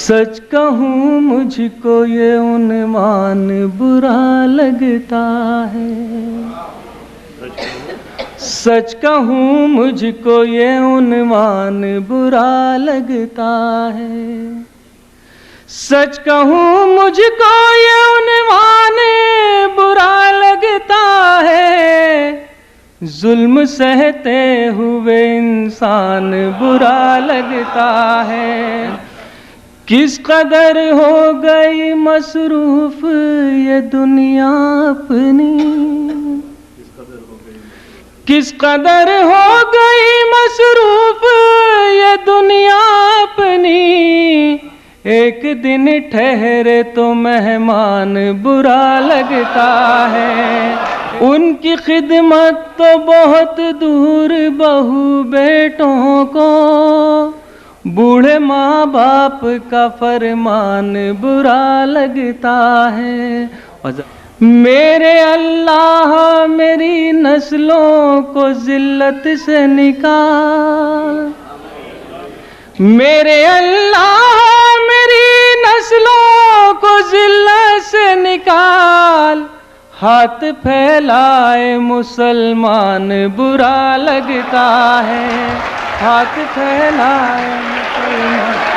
سچ کہوں مجھ کو یہ عنوان برا لگتا ہے، سچ کہوں مجھ کو یہ عنوان برا لگتا ہے، سچ کہوں مجھ کو یہ عنوان برا لگتا ہے، ظلم سہتے ہوئے انسان برا لگتا ہے۔ کس قدر ہو گئی مصروف یہ دنیا اپنی، کس قدر ہو گئی مصروف یہ دنیا اپنی، ایک دن ٹھہرے تو مہمان برا لگتا ہے۔ ان کی خدمت تو بہت دور، بہو بیٹوں کو بوڑھے ماں باپ کا فرمان برا لگتا ہے۔ میرے اللہ میری نسلوں کو ذلت سے نکال، میرے اللہ میری نسلوں کو ذلت سے نکال، ہاتھ پھیلائے مسلمان برا لگتا ہے، ہاتھ پھیلائے مسلمان